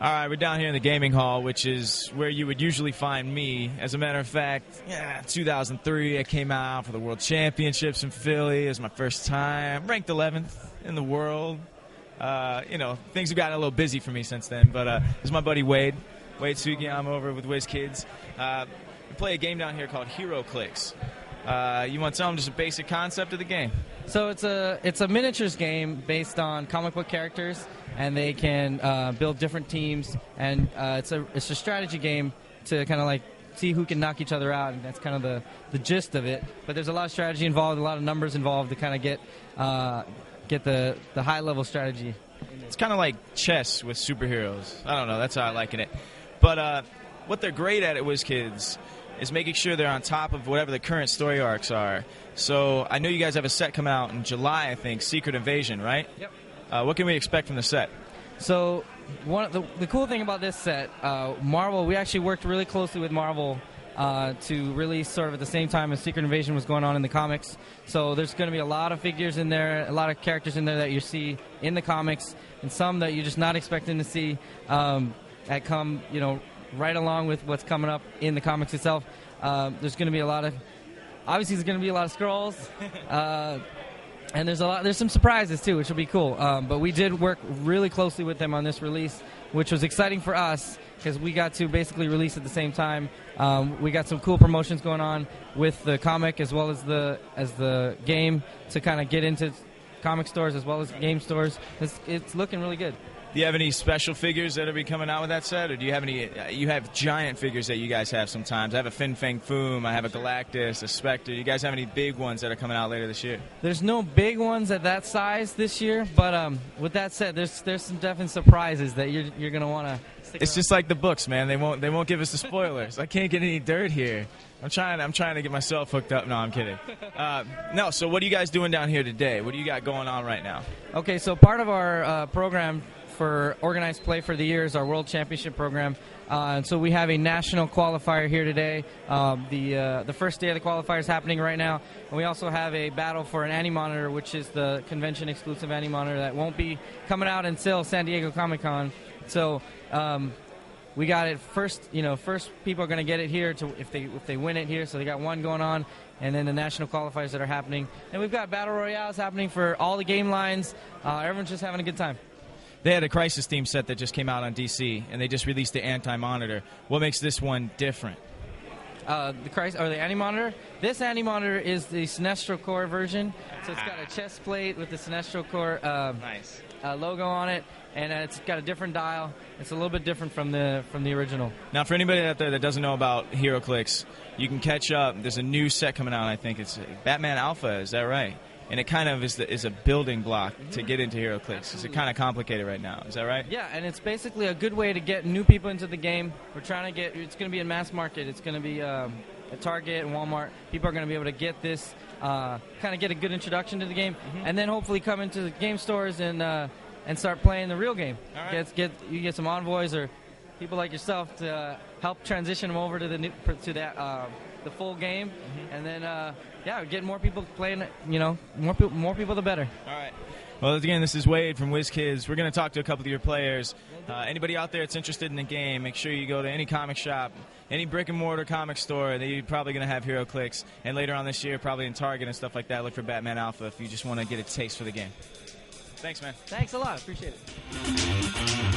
All right, we're down here in the gaming hall, which is where you would usually find me. As a matter of fact, 2003, I came out for the World Championships in Philly. It was my first time. Ranked 11th in the world. Things have gotten a little busy for me since then, but this is my buddy Wade Sugiyama over with WizKids. We play a game down here called Heroclix. You want to tell them just a basic concept of the game? So it's a miniatures game based on comic book characters, and they can build different teams, and it's a strategy game to kind of like see who can knock each other out, and that's kind of the gist of it. But there's a lot of strategy involved, a lot of numbers involved to kind of get the high level strategy. It's kind of like chess with superheroes. I don't know, that's how I like it. But what they're great at WizKids is making sure they're on top of whatever the current story arcs are. So I know you guys have a set coming out in July, I think, Secret Invasion, right? Yep. What can we expect from the set? So the cool thing about this set, Marvel, we actually worked really closely with Marvel to release sort of at the same time as Secret Invasion was going on in the comics. So there's going to be a lot of figures in there, a lot of characters in there that you see in the comics, and some that you're just not expecting to see that come, right along with what's coming up in the comics itself. There's going to be a lot of scrolls, and there's some surprises too, which will be cool. But we did work really closely with them on this release, which was exciting for us because we got to basically release at the same time. We got some cool promotions going on with the comic as well as the game to kind of get into comic stores as well as game stores. It's looking really good. Do you have any special figures that will be coming out with that set, or do you have any? You have giant figures that you guys have sometimes. I have a Fin Fang Foom, I have a Galactus, a Spectre. Do you guys have any big ones that are coming out later this year? There's no big ones at that size this year, but with that said, there's some definite surprises that you're gonna want to. It's just like the books, man. They won't give us the spoilers. I can't get any dirt here. I'm trying to get myself hooked up. No, I'm kidding. No. So what are you guys doing down here today? What do you got going on right now? Okay, so part of our program for organized play for the year is our World Championship program. And so we have a national qualifier here today. The first day of the qualifier is happening right now. And we also have a battle for an Anti-Monitor, which is the convention-exclusive Anti-Monitor that won't be coming out until San Diego Comic-Con. So we got it first. First people are going to get it here if they win it here. So they got one going on, and then the national qualifiers that are happening. And we've got battle royales happening for all the game lines. Everyone's just having a good time. They had a Crisis theme set that just came out on DC, and they just released the Anti-Monitor. What makes this one different? The Anti-Monitor? This Anti-Monitor is the Sinestro Corps version. So it's got a chest plate with the Sinestro Corps nice. Logo on it, and it's got a different dial. It's a little bit different from the original. Now, for anybody out there that doesn't know about Heroclix, you can catch up. There's a new set coming out, I think. It's Batman Alpha, is that right? And it kind of is a building block to get into Heroclix. It's kind of complicated right now. Is that right? Yeah, and it's basically a good way to get new people into the game. We're trying to it's going to be a mass market. It's going to be at Target and Walmart. People are going to be able to get this, kind of get a good introduction to the game, and then hopefully come into the game stores and start playing the real game. All right. You get some envoys or people like yourself to help transition them over to the full game, and then get more people playing. More people the better. All right. Well, again, this is Wade from WizKids. We're going to talk to a couple of your players. Anybody out there that's interested in the game, make sure you go to any comic shop, any brick-and-mortar comic store. They're probably going to have Heroclix. And later on this year, probably in Target and stuff like that, look for Batman Alpha if you just want to get a taste for the game. Thanks, man. Thanks a lot. Appreciate it.